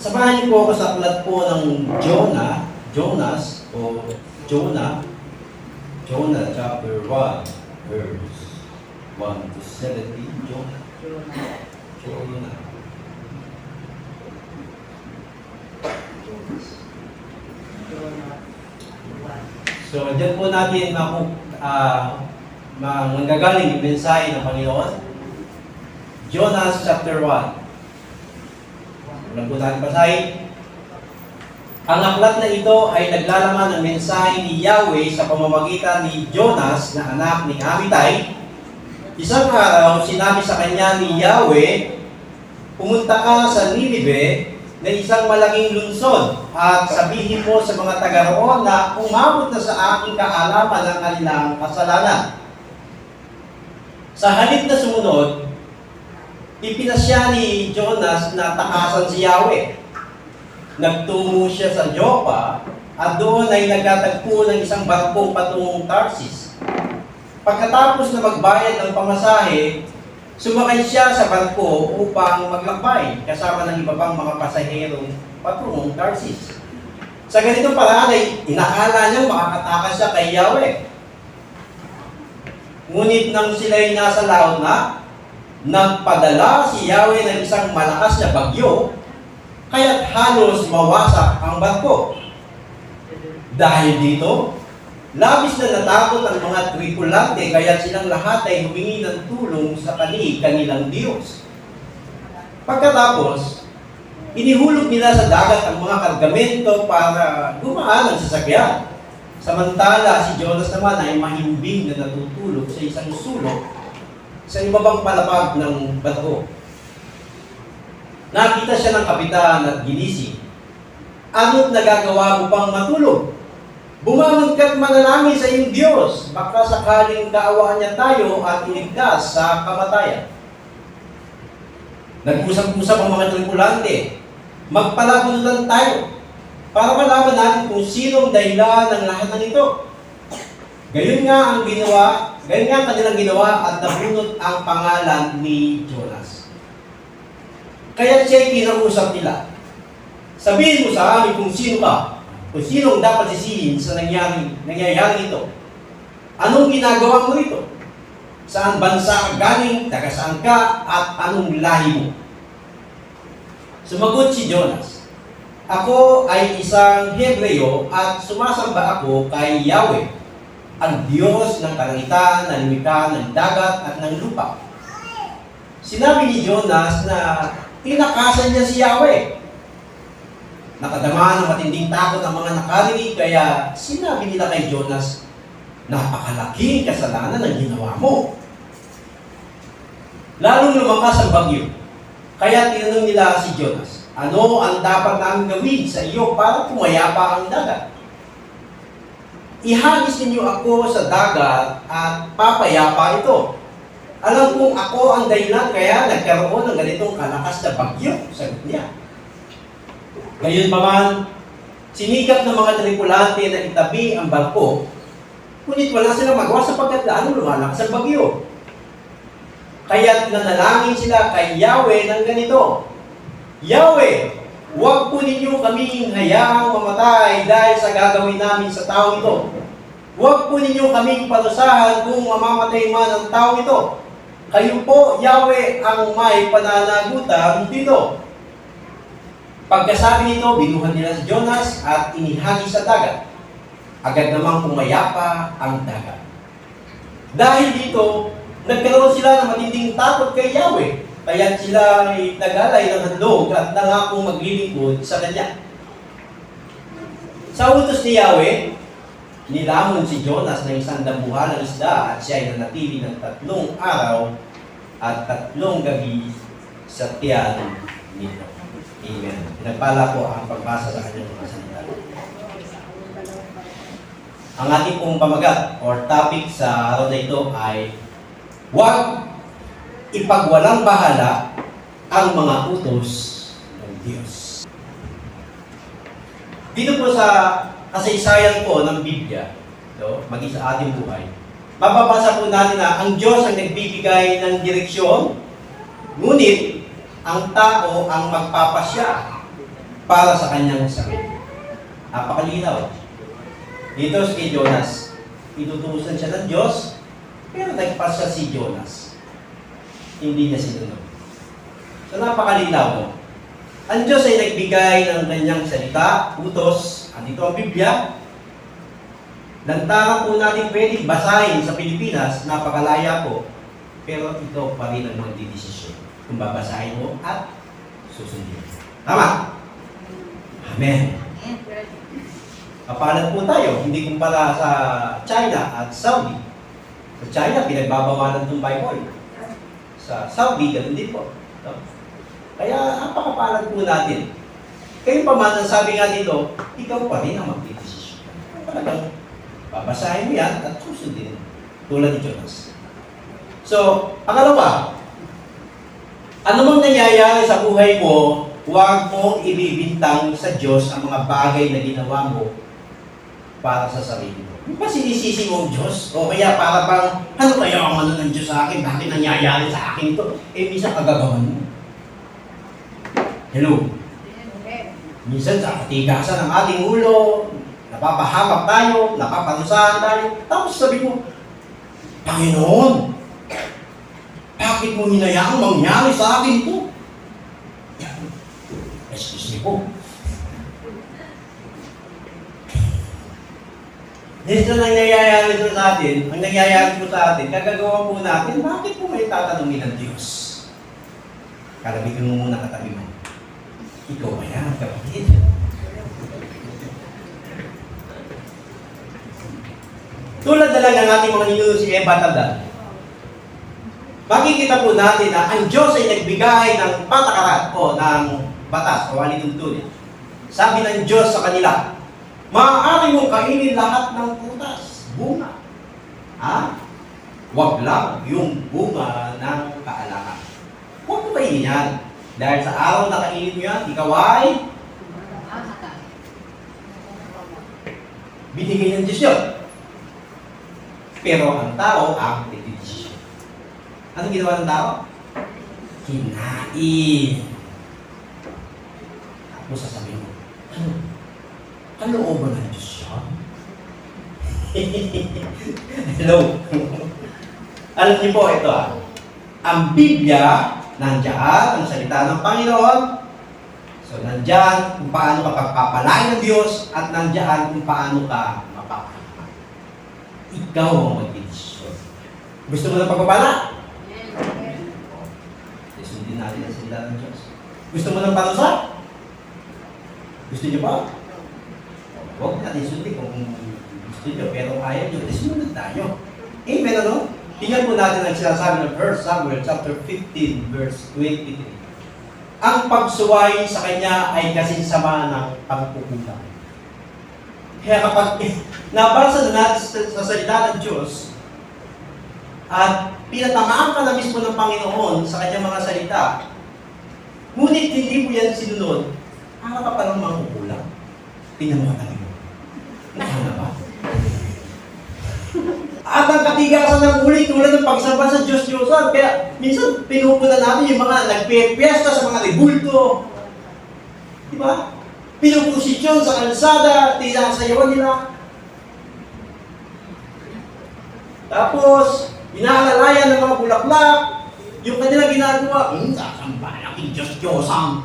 Samahan niyo po ako sa aklat po ng Jonas o Jonah chapter 1, verse 1 to 17. Jonah. So, dyan po natin manggagaling yung mensahe ng Panginoon. Jonas chapter 1. Walang po natin basahin. Ang aklat na ito ay naglalaman ng mensahe ni Yahweh sa pamamagitan ni Jonas na anak ni Amittai. Isang araw, sinabi sa kanya ni Yahweh, pumunta ka sa Ninive na isang malaking lungsod at sabihin mo sa mga taga roon na umabot na sa aking kaalaman ang kanilang kasalanan. Sa halip na sumunod, ipinasya ni Jonas na takasan si Yahweh. Nagtungo siya sa Joppa at doon ay nagtatagpo ng isang barkong patungong Tarsis. Pagkatapos na magbayad ng pamasahe, sumakay siya sa barko upang maglakbay kasama ng iba pang mga pasaherong patungong Tarsis. Sa ganitong paraan ay inakala niyang makakatakas siya kay Yahweh. Ngunit nang sila'y nasa laot na, nagpadala si Yahweh ng isang malakas na bagyo, kaya't halos mawasak ang barko. Dahil dito, labis na natakot ang mga tripulante, kaya't silang lahat ay humingi ng tulong sa kanilang Diyos. Pagkatapos, inihulog nila sa dagat ang mga kargamento para gumaan ang sasakyan. Samantala, si Jonas naman ay mahimbing na natutulog sa isang sulok sa ibabang palapag ng barko. Nakita siya ng kapitan at ginising. Ano't nagagawa mo pang matulog? Bumangon ka't manalangin sa iyong Diyos, baka sakaling kaawaan niya tayo at iligtas sa kamatayan. Nag-usap-usap ang mga tripulante. Magpalagunutan tayo para malaman natin kung sinong dahilan ng lahat ng ito. Gayon nga kanilang ginawa at nabunot ang pangalan ni Jonas. Kaya siya'y kinausap nila. Sabihin mo sa amin kung sino ka, kung sinong dapat sisihin sa nangyayari ito. Anong ginagawa mo ito? Saan bansa ka galing, taga saan ka, at anong lahi mo? Sumagot si Jonas, ako ay isang Hebreo at sumasamba ako kay Yahweh, ang Diyos ng kalangitan, ng lumikha, ng dagat at ng lupa. Sinabi ni Jonas na tinakasan niya si Yahweh. Nakadama ng matinding takot ang mga nakarinig, kaya sinabi nila kay Jonas, napakalaking kasalanan ang ginawa mo. Lalong lumakas ang bagyo. Kaya tinanong nila si Jonas, ano ang dapat namin gawin sa iyo para pumayapa ang dagat? Ihagis ninyo ako sa dagat at papayapa ito. Alam kong ako ang dahilan kaya nagkaroon ng ganitong kalakas na bagyo, sagot niya. Gayunpaman, sinikap ng mga tripulante na itabi ang barko, ngunit wala silang magawa sapagkat lalong lumalakas ang bagyo. Kaya't nanalangin sila kay Yahweh ng ganito, Yahweh, huwag po ninyo kaming hayaang mamatay dahil sa gagawin namin sa tao ito. Huwag po ninyo kaming parusahan kung mamamatay man ang tao ito. Kayo po, Yahweh, ang may pananagutan dito. Pagkasabi nito, binuhan nila si Jonas at inihagis sa dagat. Agad namang pumayapa ang dagat. Dahil dito, nagkaroon sila ng matinding takot kay Yahweh. Kaya sila ay nagalay ng handog at nangakong maglilingkod sa kanya. Sa utos ni Yahweh, nilamon si Jonas ng isang dambuhalang isda at siya ay nanatili ng 3 araw at 3 gabi sa tiyan nito. Amen. Pinagpala po ang pagbasa sa kanyang mga salita. Ang ating pong pamagat or topic sa araw na ito ay huwag ipagwalang bahala ang mga utos ng Diyos. Dito po sa kasaysayan po ng Biblia, maging sa ating buhay, mababasa po natin na ang Diyos ang nagbibigay ng direksyon, ngunit ang tao ang magpapasya para sa kanyang sarili. Napakalinaw. Dito si Jonas, itutusan siya ng Diyos, pero nagpas siya si Jonas. Hindi niya sinunod. So napakalinaw, no? Ang Diyos ay nagbigay ng kanyang salita, utos, andito ang Biblia. Lantaran po natin pwedeng basahin sa Pilipinas, napakalaya po, pero ikaw pa rin ang magdidesisyon kung babasahin mo at susundin. Tama? Amen. Kapalan po tayo, hindi kumpara sa China at Saudi. Sa China, pinagbabawalan itong Bible. Sa Saudi, ganun din po. No? Kaya, napakapalan po natin. Kayo pa man, ang sabi nga dito, ikaw pa rin ang magdidesisyon. Talagang, babasahin mo yan at susundin. Tulad ni Jonas. So, pangalawa, ano mang nangyayari sa buhay mo, huwag mo ibibintang sa Diyos ang mga bagay na ginawa mo para sa sarili mo. Hindi ba sinisisi mo ang Diyos? O kaya para bang, ano kaya ang ano ng Diyos sa akin? Bakit nangyayari sa akin ito? Eh, minsan kagagawan mo. Hello? Minsan sa katigasan ng ating ulo, napapahamak tayo, napaparusahan tayo, tapos sabi mo, Panginoon, bakit mo hinayaang mangyari sa akin ito? Excuse me po. Dito nangyayari ito sa atin, ang nangyayari po sa atin, kagagawa po natin, bakit po may tatanungin ng Diyos? Kalabitin mo muna katabi mo. Ikaw ba yan, kapatid? Tulad na lang ng ating mga ninuno si Eva Tanda. Makikita po natin na ang Diyos ay nagbigay ng patakaran o ng batas o alituntunin. Sabi ng Diyos sa kanila, maaari mong kainin lahat ng prutas, bunga. Ha? Huwag lang yung bunga ng kaalaman. Huwag mo kainin yan. Dahil sa araw na kainin mo yan, ikaw ay binigay ng Diyos yun. Pero ang tao ang nagdidesisyon. Anong ginawa ng tao? Kinain. Tapos sasabihin mo, kalooban ng Diyos siya? Hello? Alam niyo po ito ang Biblia, nandiyan ang salita ng Panginoon. So nandiyan kung paano ka pagpapalain ng Diyos at nandiyan kung paano ka mapapalain. Ikaw ang mag-desisyon. Gusto mo ng pagpapala? Sundin natin ang salita ng Diyos. Gusto mo ng parusa? Gusto niyo ba? Huwag natin sundin kung gusto niyo, pero ayaw niyo, sumunod tayo. Amen, ano? Tingnan po natin ang sinasabi ng 1 Samuel chapter 15, verse 23. Ang pagsuway sa kanya ay kasinsama ng pagkukulang. Kaya kapag nabasa na natin sa salita ng Diyos at pinatamaan ka na mismo ng Panginoon sa kanyang mga salita, ngunit hindi mo yan sinunod, para ka palang mangkukulang. Tingnan mo katabi mo. Nakala ba? At ang katigasan ng uli tulad ng pagsamba sa Diyos-Diyosan. Kaya minsan pinupunan natin yung mga nagpe-fiesta sa mga rebulto. Di ba? Pinuposisyon sa kalsada, tinasayawan nila. Tapos, inaalalayan ng mga bulaklak, yung kanilang ginagawa, sasamba lang yung Diyos-Diyosan.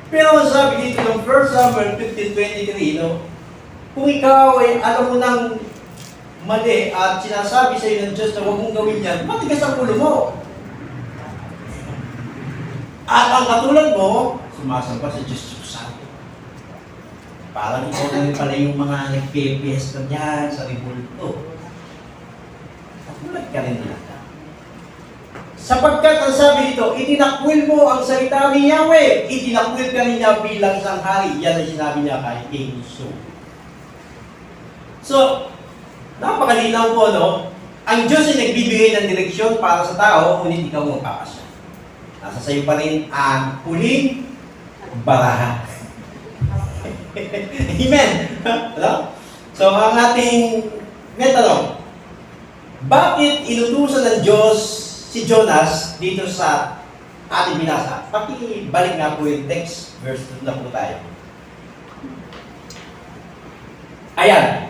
Pero sabi dito ng 1 Samuel 15:23, no? Kung ikaw ay alam mo ng mali at sinasabi sa iyo ng Diyos na huwag mong gawin yan, matigas ang ulo mo. At ang katulad mo, sumasamba sa Diyos-Diyosan. Parang ikaw na rin pala yung mga nagpe-fiesta dyan sa rebulto. Katulad ka rin nila. Sapagkat ang sabi dito, itinakwil mo ang salita ni Yahweh. Itinakwil ka niya bilang isang hari. Yan ang sinabi niya kay King Saul. So, napakalinaw po, no? Ang Diyos ay nagbibigay ng direksyon para sa tao, ngunit ikaw magpapasya. Nasa sayo pa rin ang huling baraha. Amen! Hello? So, ang ating may tanong, bakit inutusan ng Diyos si Jonas dito sa ating binasa? Pakibalik nga po yung text. verse 2 na po tayo. Ayan.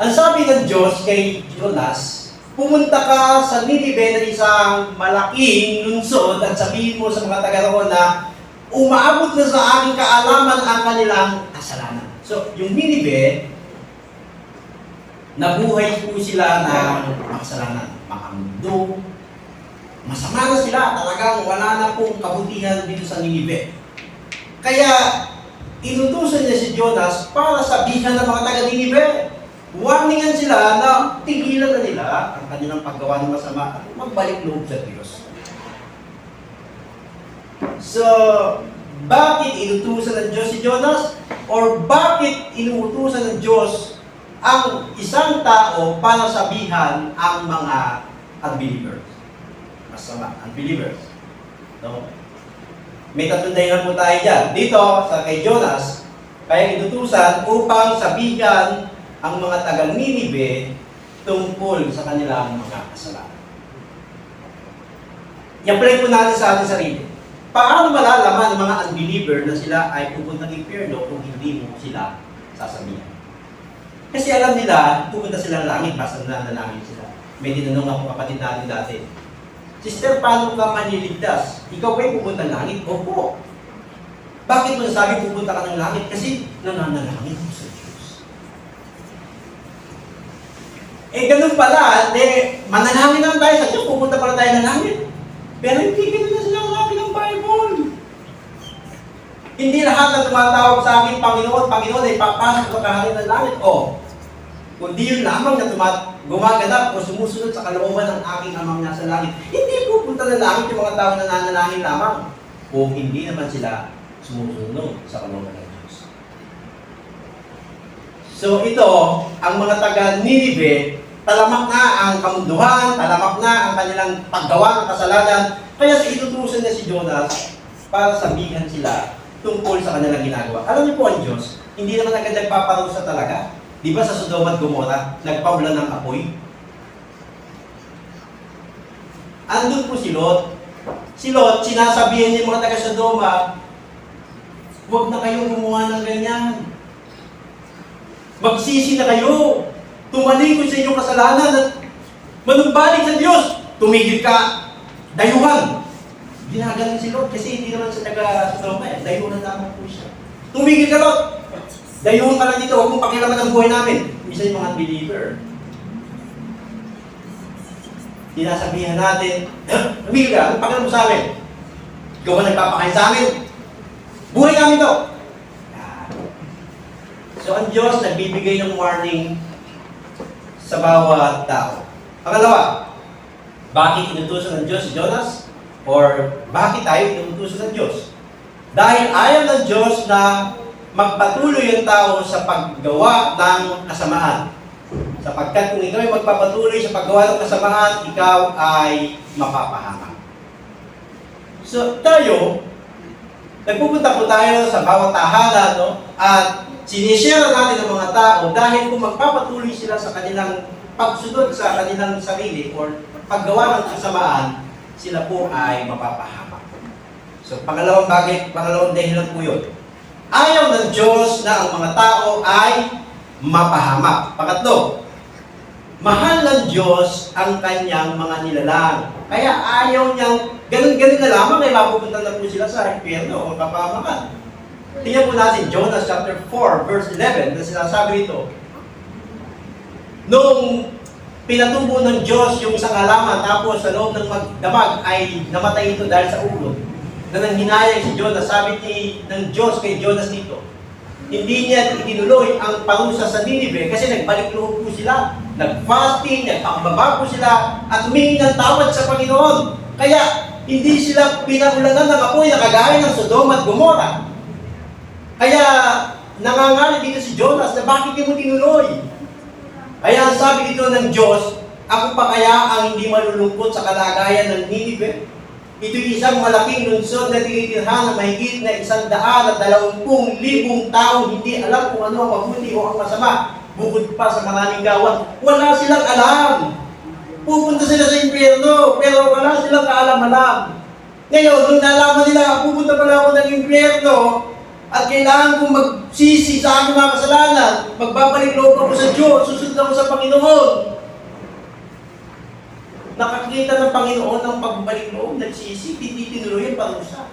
Ang sabi ng Diyos kay Jonas, pumunta ka sa Ninive na isang malaking lungsod at sabihin mo sa mga taga roon na umaabot na sa aking kaalaman ang kanilang kasalanan. So, yung Ninive, nabuhay po sila ng makasalanan, makamundo, masama na sila, talagang wala na pong kabutihan dito sa Ninive. Kaya, inutusan niya si Jonas para sabihan ng mga taga-Ninive. Warningan sila na tigilan na nila ang kanilang paggawa ng masama at magbalik loob sa Diyos. So, bakit inutusan ng Diyos si Jonas? Or bakit inutusan ng Diyos ang isang tao para sabihan ang mga unbelievers? Masama, unbelievers. No? May tatlong dahilan po tayo dyan. Dito, sa kay Jonas, kaya inutusan upang sabihan ang mga taga-Ninive tungkol sa kanilang mga kasalanan. I-apply po natin sa ating sarili. Paano malalaman ng mga unbeliever na sila ay pupunta ng impyerno kung hindi mo sila sasabihan? Kasi alam nila, pupunta sila ng langit, basta nananalangin sila. May tinanong ako kapatid natin dati, Sister, paano ka maniligtas? Ikaw ba'y pupunta ng langit? Opo. Bakit mo nasabi pupunta ka ng langit? Kasi nananalangin mo sa Diyos. Ganun pala, manalangin naman tayo sa Diyos, pupunta pala tayo ng langit. Pero hindi ganun na sila sabi ng Bible. Hindi lahat na tumatawag sa akin, Panginoon, Panginoon, ay papasok sa kaharian ng langit. Kundi yun lamang na gumaganap o sumusunod sa kalooban ng aking amang nasa langit. Hindi pupunta ng langit yung mga tao na nananalangin lamang. O hindi naman sila sumusunod sa kalooban ng Diyos. So ito, ang mga taga-Ninive, talamak na ang kamunduhan, talamak na ang kanilang paggawa ng kasalanan. Kaya inutusan niya si Jonas para sabihan sila tungkol sa kanilang ginagawa. Alam niyo po ang Diyos, hindi naman agad nagpaparusa talaga. Di ba sa Sodoma at Gomora, nagpaulan ng apoy? Andun po si Lot. Si Lot, sinasabihan niya mga taga-Sodoma, huwag na kayong gumawa ng ganyan. Magsisi na kayo. Tumalikod sa inyong kasalanan at manumbalik sa Diyos. Tumigil ka. Dayuhan. Ginagaling si Lot kasi hindi naman sa taga-Sodoma. Dayuhan lamang po siya. Tumigil ka, Lot. Dayuhan ka lang dito. Huwag mong pakialaman ang buhay namin. Isa yung mga unbeliever. Sinasabihan natin, tumigil ka. Anong pakialam mo sa amin? Ikaw ba nagpapakain sa amin? Buhay namin to. So, ang Diyos nagbibigay ng warning sa bawat tao. Pangalawa, bakit inutusan ng Diyos si Jonas? Or bakit tayo inutusan ng Diyos? Dahil ayaw ng Diyos na magpatuloy ang tao sa paggawa ng kasamaan. Sapagkat kung ikaw ay magpapatuloy sa paggawa ng kasamaan, ikaw ay mapapahamak. So, tayo, nagpupunta po tayo sa bawat tahanan, no? At sinishare natin ng mga tao dahil kung magpapatuloy sila sa kanilang pagsunod sa kanilang sarili or paggawa ng kasamaan, sila po ay mapapahamak. So, pangalawang dahilan po yun. Ayaw ng Diyos na ang mga tao ay mapahamak. Pangatlo, mahal ng Diyos ang kanyang mga nilalang. Kaya ayaw niyang ganun-ganun na lamang ay mapupunta na po sila sa impyerno o kapahamakan. Tingnan po natin, Jonas chapter 4, verse 11, na sinasabi ito. Nung pinatubo ng Diyos yung isang halaman, tapos sa loob ng magdamag ay namatay ito dahil sa ulo, na nanghinayang si Jonas, sabi ng Diyos kay Jonas dito, hindi niya itinuloy ang parusa sa Ninive kasi nagbalik loob po sila, nag-fasting, nagpakababa po sila, at humingi ng tawad sa Panginoon. Kaya hindi sila pinahulanan ng apoy na kagaya ng Sodoma at Gomora. Kaya nangangalit dito si Jonas na bakit di mo tinuloy? Kaya ang sabi dito ng Diyos, ako pa kaya ang hindi malulungkot sa kalagayan ng Ninive? Ito'y isang malaking lungsod na tinitirhan ng mahigit na 120,000 tao, hindi alam kung ano ang mabuti o ang masama. Bukod pa sa maraming gawan, wala silang alam. Pupunta sila sa impyerno, pero wala silang kaalam-alam. Ngayon, nung nalaman nila, pupunta pala ako ng impyerno, At kailangan kong magsisi sa aking mga kasalanan. Magbabalik loob ako sa Diyos. Susunod ako sa Panginoon. Nakakita ng Panginoon ng pagbalik loob, nagsisi, hindi tinuloy ang parusa.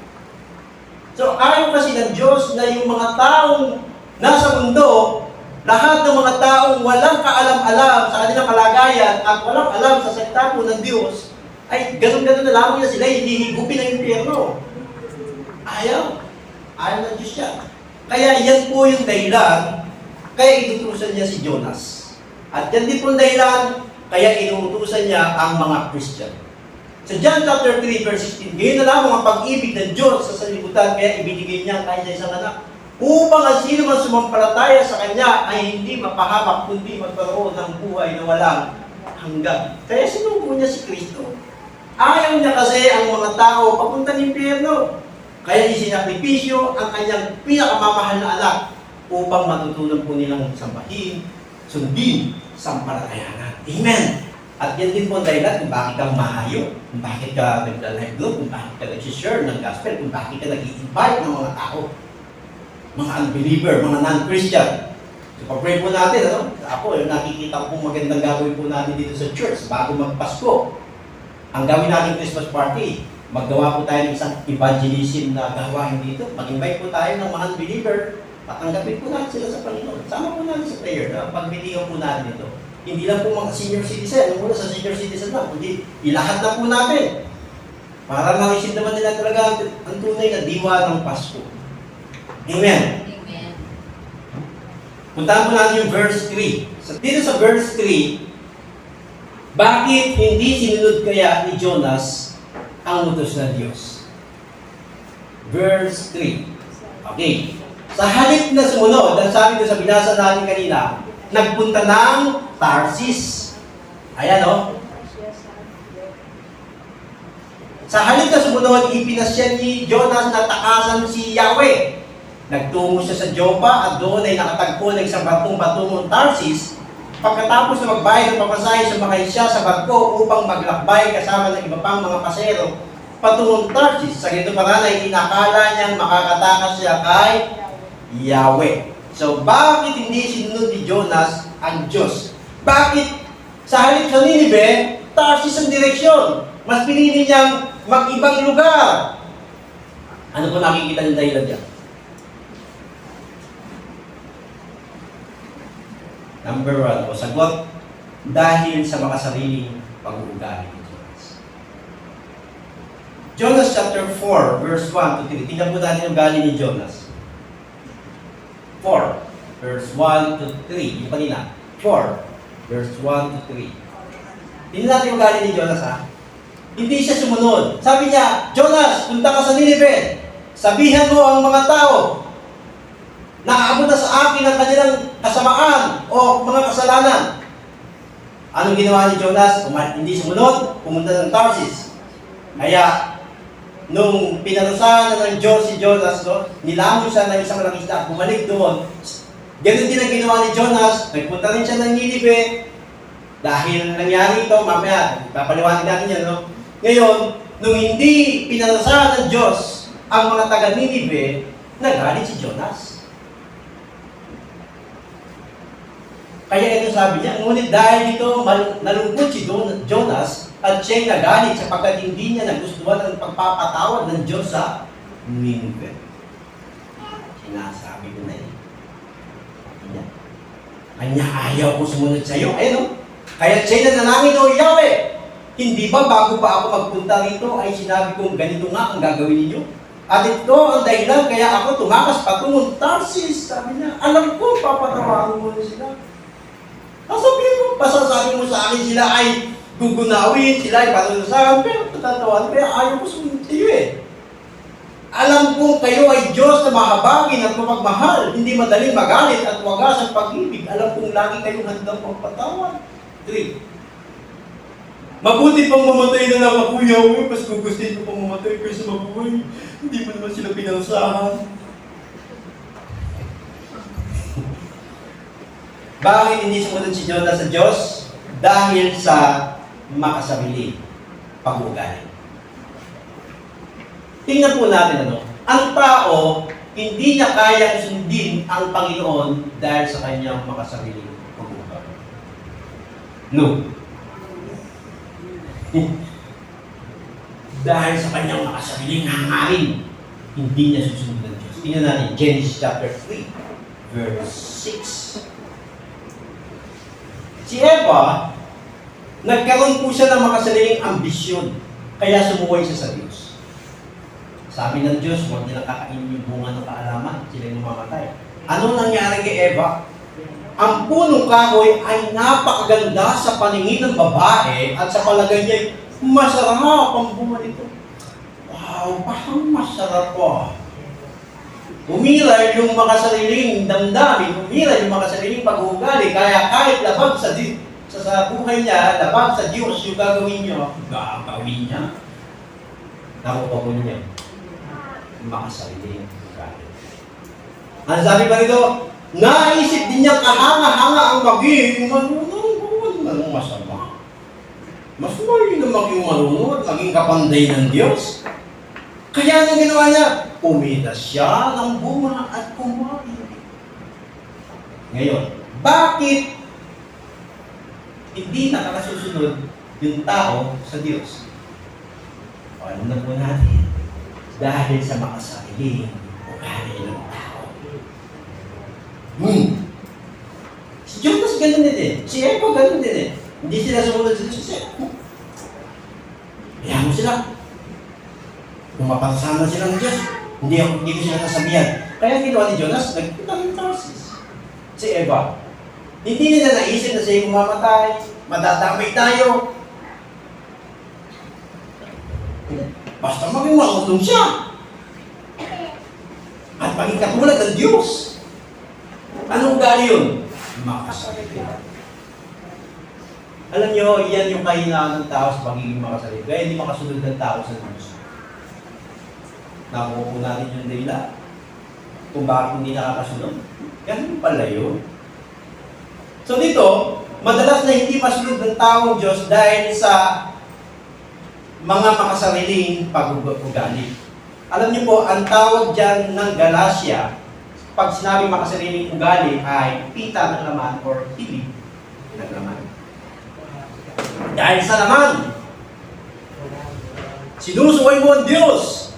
So, ayaw kasi ng Diyos na yung mga taong nasa mundo, lahat ng mga taong walang kaalam-alam sa kanilang kalagayan at walang alam sa salita po ng Diyos, ay ganun-ganun na lamang na sila hihigupin ng impyerno. Ayaw. Ayaw ng Diyos siya. Kaya yan po yung dahilan, kaya inutusan niya si Jonas. At yan din po dahilan, kaya inutusan niya ang mga Christian. Sa John chapter 3, verse 16, ngayon na lamang ang pag-ibig ng Diyos sa sanlibutan, kaya ibinigay niya kahit sa isang anak, upang ang sino man sumampalataya sa Kanya ay hindi mapahamak, kundi magkaroon ng buhay na walang hanggan. Kaya sinugo niya si Kristo. Ayaw niya kasi ang mga tao papunta ng impyerno. Kaya isinakripisyo ang kanyang pinakamamahal na anak upang matutunan po nilang sambahin, sundin, sampalatayanan. Amen! At yan din po ang dahilan kung bakit ka mahayo, kung bakit ka nagla-live group, kung bakit ka nag-share ng gospel, kung bakit ka nag-invite ng mga tao, mga unbeliever, mga non-Christian. So, pag-pray po natin, ano? Ako, nakikita ko magandang gagawin po natin dito sa church bago magpasko. Ang gawin natin Christmas party, maggawa po tayo ng isang evangelism na gawain dito. Mag-invite po tayo ng mga unbeliever, patanggapin po natin sila sa Panginoon. Sama po natin sa prayer, na pagbitigan po natin ito. Hindi lang po mga senior citizen, yung muna sa senior citizen lang, kundi ilahat na po natin. Para makisip naman nila talaga ang tunay na diwa ng Pasko. Amen. Amen. Puntahan po natin yung verse 3. Dito sa verse 3, bakit hindi sinunod kaya ni Jonas ang utos ng Diyos? Verse 3. Okay. Sa halip na sumunod, ang sabi ko sa binasa natin kanina, nagpunta ng Tarsis. Ayan o. Sa halip na sumunod, ipinasya ni Jonas na takasan si Yahweh. Nagtungo siya sa Joppa at doon ay nakatagpo ng isang barkong patungong Tarsis. Pagkatapos na magbayad ng pamasahe, sumakay siya sa barko upang maglakbay kasama ng iba pang mga pasero patungong Tarsis. Sa ganito paraan ay inakala niyang makakatakas siya kay Yahweh. So, bakit hindi sinunod ni Jonas ang Diyos? Bakit sa halip sa Ninive, Tarsis ang direksyon? Mas pinili niyang mag-ibang lugar. Ano po nakikita ng dahilan niya? Number 1, o sagot, dahil sa makasariling pag-uugali ni Jonas. Jonas chapter 4, verse 1 to 3. Tingnan po natin yung ugali ni Jonas. 4, verse 1 to 3. Yung kanina. 4, verse 1 to 3. Tingnan natin yung ugali ni Jonas, ha? Hindi siya sumunod. Sabi niya, Jonas, punta ka sa Ninive. Sabihan mo ang mga tao, nakaabot na sa akin ang kanilang kasamaan o mga kasalanan. Anong ginawa ni Jonas? Hindi sumunod, pumunta ng Tarsis. Kaya, nung pinarusahan na ng Diyos si Jonas, no, nilamon siya ng isang malaking isda, bumalik doon. Ganun din ang ginawa ni Jonas, nagpunta rin siya ng Ninive. Dahil nangyari ito, mamaya, papaliwanag natin yan, no? Ngayon, nung hindi pinarusahan ng Diyos ang mga taga-Ninive, nagalit si Jonas. Kaya ito sabi niya, ngunit dahil dito nalungkot si Jonas at siya'y nagalit sapagkat hindi niya nagustuhan ang pagpapatawad ng Diyos sa Ninive. Sinasabi ko na eh. Kanya ayaw ko sumunod sa iyo. Ayun o. Kaya siya'y nanalangin o Yahweh. Hindi ba bago pa ako magpunta rito ay sinabi kong ganito nga ang gagawin ninyo? At ito ang dahilan kaya ako tumakas patungong Tarsis. Sabi niya, alam ko, papatawarin mo na sila. Sabihin mo, pasasabi mo sa akin sila ay gugunawin, sila ay panunusahan, pero tatawarin, kaya ayaw ko sumunod sa iyo eh. Alam kong kayo ay Diyos na mahabagin at mapagmahal, hindi madaling magalit at wagas ang pag-ibig. Alam kong lagi kayong handang pagpatawad. 3. Mabuti pang mamatay na lang ako, Yahweh, mas gugustuhin ko pang mamatay kaysa mabuhay. Hindi mo naman sila pinarusahan. Bakit hindi sumunod si Jonas sa Diyos? Dahil sa makasarili pag-uugali. Tingnan po natin ano. Ang tao, hindi niya kayang sundin ang Panginoon dahil sa kanyang makasariling pagbubuhay. No. Dahil sa kanyang makasariling hangarin, hindi niya susunod ng Diyos. Tingnan natin, Genesis chapter 3, verse 6. Si Eva, nagkaroon po siya ng makasariling ambisyon, kaya sumuway siya sa Diyos. Sabi ng Diyos, huwag nilang kakainin yung bunga ng kaalaman, sila yung mamamatay. Anong nangyari kay Eva? Ang punong kahoy ay napakaganda sa paningin ng babae at sa palagay niya, masarap ang bunga nito. Wow, parang masarap po. Umilay yung makasariling damdamin, umilay yung makasariling pag-uugali, kaya kahit labag sa buhay niya, labag sa Diyos yung gagawin niyo, gagawin niya. Nakuha po niya. Makasariling ugali. Ang sabi pa rito, naisip din niya kahanga-hanga ang maging marunong masama. Mas mali na maging marunong at maging kapanday ng Diyos. Kaya ano ginawa niya? Umida siya ng bunga at kumain. Ngayon, bakit hindi nakakasusunod yung tao sa Diyos? Paano na po natin? Dahil sa makasariling ugali ng tao. Si Jonas ganun din eh. Si Eva ganun din eh. Hindi sila sumunod sa Diyos. Kaya mo sila. Kung mapasama sila ng Diyos, hindi ko sila nasabihan. Kaya ginawa ni Jonas, nagpunta ng Tarsis. Si Eva. Hindi nila naisip na siya mamatay, madadamay tayo. Basta maging marunong siya. At maging katulad ng Diyos. Anong ugali yun? Makasarili. Alam nyo, yan yung kahinaan ng tao sa pagiging makasarili. Kaya hindi makasunod ng tao sa Diyos. Nakuha po natin yung dahilan. Kung bakit hindi nakakasunod. Ganun pala yun. So dito, madalas na hindi masunod ng tao ang Diyos dahil sa mga makasariling pag-ugali. Alam niyo po, ang tawag dyan ng Galacia, pag sinabing makasariling ugali ay pita ng laman or tilig ng laman. Dahil sa laman, sinusuway mo ang Diyos.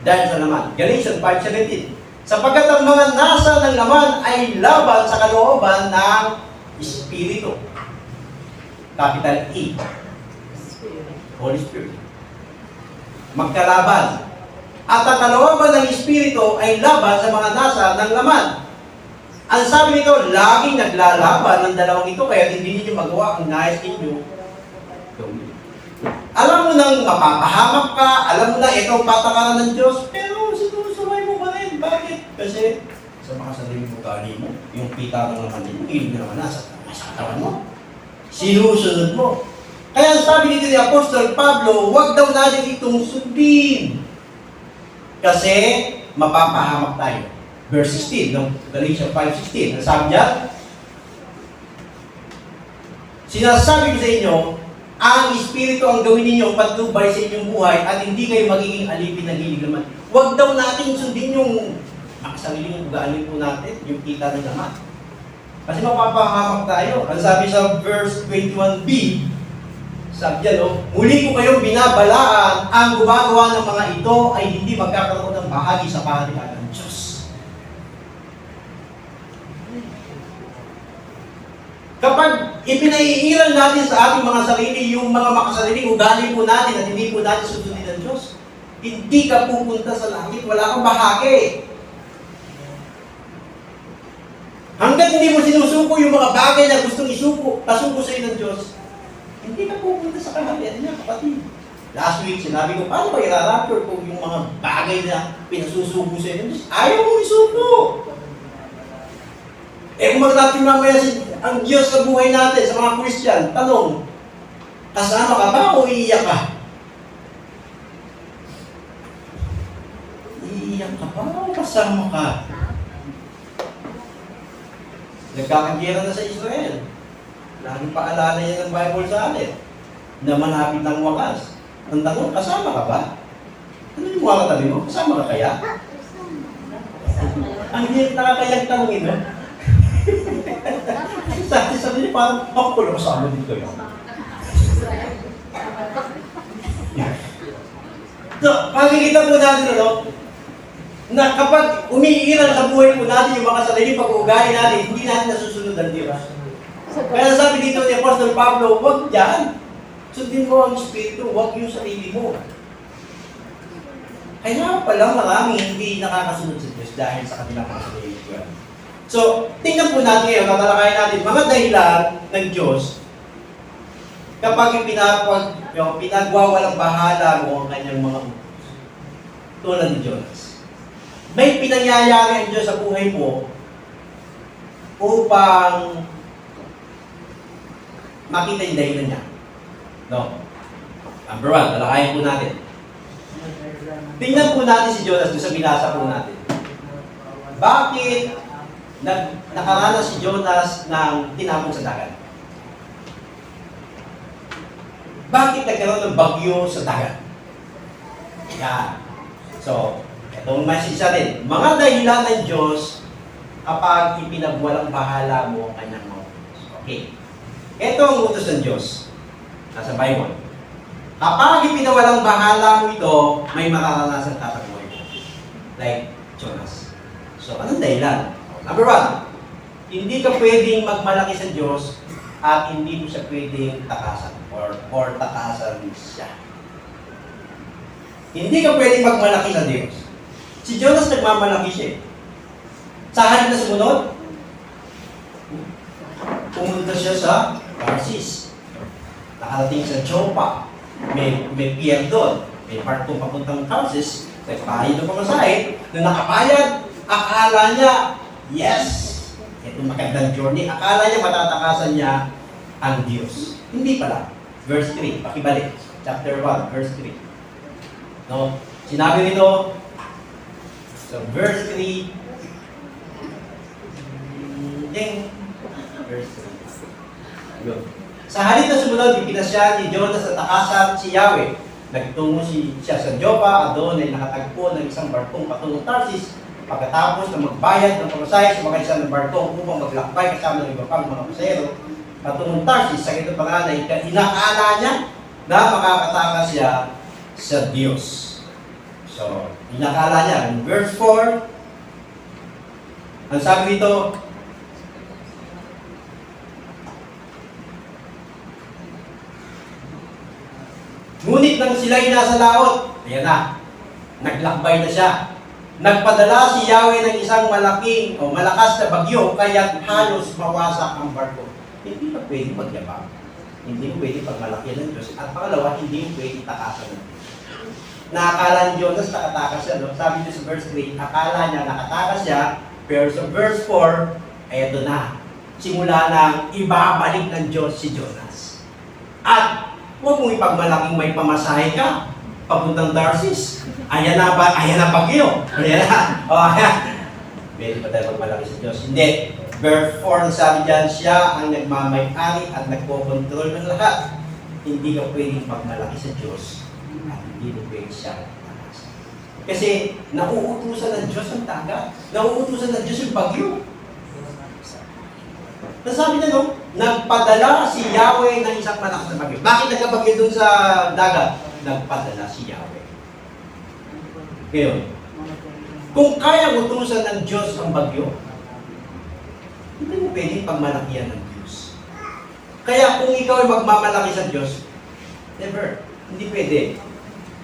Dahil sa laman. Galatians 5:17. Sapagkat ang mga nasa ng laman ay laban sa kalooban ng Espiritu. Capital E. Holy Spirit. Magkalaban. At ang kalooban ng Espiritu ay laban sa mga nasa ng laman. Ang sabi nito, laging naglalaban ng dalawang ito, kaya hindi ninyo magawa ang nais ninyo gawin. Alam mo nang mapapahamak ka, alam mo na itong patakaran ng Diyos, pero sinusuway mo pa rin. Bakit? Kasi sa mga sariling ugali mo, yung pita ng laman din, hindi naman nasa katawan mo. Sinusunod mo. Kaya sabi dito ni Apostol Pablo, huwag daw natin itong sundin. Kasi mapapahamak tayo. Verse 16, no? Galatians 5:16. Ang sabi niya, sinasabi ko sa inyo, ang Espiritu ang gawin ninyo patnubay sa inyong buhay at hindi kayo magiging alipin ng hilig naman. Huwag daw natin sundin yung makasariling ugali po natin, yung kita ng laman. Kasi mapapahamak tayo. Ang sabi sa verse 21b, sabi niya, no, muli ko kayong binabalaan, ang gumagawa ng mga ito ay hindi magkakaroon ng bahagi sa kaharian ng Diyos. Kapag ipinaiiral natin sa ating mga sarili yung mga makasariling ugali po natin at hindi po natin susundin ng Diyos, hindi ka pupunta sa langit, wala kang bahagi. Hanggat hindi mo sinusuko yung mga bagay na gustong pasuko sa iyo ng Diyos, hindi ka pupunta sa kaharian niya, kapatid. Last week, sinabi ko, paano ba i-rapture kung yung mga bagay na pinasusuko sa iyo ng Diyos? Ayaw mong isuko! Kung magdating mamaya ang Diyos sa buhay natin, sa mga Christian, tanong, kasama ka ba o iiyak ka? Iiyak ka ba o kasama ka? Nagkakagira na sa Israel. Laging paalala niya ng Bible sa atin na malapit ng wakas. Ang tanong, kasama ka ba? Ano yung mga katabi mo? Kasama ka kaya? Ang hirap nakakayang tanongin, no? Sabi niya parang, ako ko lang kasama dito yun. So, makikita po natin, ano, na kapag umiiral sa buhay po natin yung mga sarili pag-uugali natin, hindi natin nasusunod ang Diyos. Kaya sabi dito ni Apostol Pablo, huwag dyan. Sundin mo ang Espiritu, huwag yung sarili mo. Kaya pala maraming hindi nakakasunod sa Diyos dahil sa kanilang mga sarili. So, tingnan po natin ngayon, tatalakayin natin mga dahilan ng Diyos kapag pinagwawalang bahala mo ang kanyang mga utos. Tulad ni Jonas. May pinangyayari ang Diyos sa buhay mo upang makita yung dahilan niya. No. Number 1, talakayin po natin. Tingnan po natin si Jonas doon sa binasa po natin. Bakit nakaranas si Jonas ng tinapon sa dagat? Bakit nagkaroon ng bagyo sa dagat? Yan. So, itong message natin. Mga dahilan ng Diyos kapag ipinagwalang bahala mo ang kanyang mga utos. Okay. Ito ang utos ng Diyos. Nasa Bible. Kapag ipinawalang bahala mo ito, may mararanasan ka sa buhay mo. Like Jonas. So, anong dahilan? Number 1, hindi ka pwedeng magmalaki sa Diyos at hindi mo siya pwedeng takasan or takasan siya. Hindi ka pwedeng magmalaki sa Diyos. Si Jonas nagmamalaki siya. Sa halip na sumunod, pumunta siya sa Tarsis. Nakarating sa Joppa. May pier doon. May part kung papuntang Tarsis. Nagpahid ng pamasahe. Nung nakapayag, akala niya, yes, ito magandang journey. Akala niya matatakasan niya ang Diyos. Hindi pala. Verse 3, pakibalik. Chapter 1, verse 3. No? Sinabi nito, so verse 3, verse 3. Yun. Sa halip na sumunod, ipinasya ni Jonas sa takasan si Yahweh. Nagtungo siya sa Joppa at doon ay nakatagpo ng isang barkong patungong Tarsis. Pagkatapos na magbayad ng pamasahe, sumakay siya ng barko upang maglakbay kasama ng iba pang mga pasahero patungong Tarsis. Sa ito pangalan, inakala niya na makakatakas siya sa Diyos. So, inakala niya. In verse 4, ang sabi dito, ngunit nang sila'y nasa laot, ayan na, naglakbay na siya. Nagpadala si Yahweh ng isang malaking o malakas na bagyo kaya halos mawasak ang barko. Hindi pa pwede magyabang. Hindi pwede pagmalaki ng Diyos. At pangalawa, hindi pwede takasan ng Diyos. Nakakala ni Jonas nakatakas siya. No? Sabi niyo sa verse 3, akala niya nakatakas siya, pero sa verse 4, ay ito na. Simula nang ibabalik ng Diyos si Jonas. At huwag mong ipagmalaking may pamasahe ka papuntang Tarsis. Ayan na bagyo. Ayan na. O, ayan. Pwede pa tayo magmalaki sa Diyos. Hindi. Verse 4, sabi dyan, siya ang nagmamay-ari at nagpo-control ng lahat. Hindi ka pwedeng magmalaki sa Diyos at hindi mo pwede siya takasan. Kasi nauutusan ng Diyos ang dagat. Nauutusan ng Diyos yung bagyo. Sabi niya, no? Nagpadala si Yahweh ng isang malakas na bagyo. Bakit nagkabagyo dun sa dagat? Nagpadala si Yahweh. Ngayon, kung kaya utusan ng Diyos ang bagyo, hindi mo pwedeng pagmalakihan ng Diyos. Kaya kung ikaw ay magmamalaki sa Diyos, never. Hindi pwede.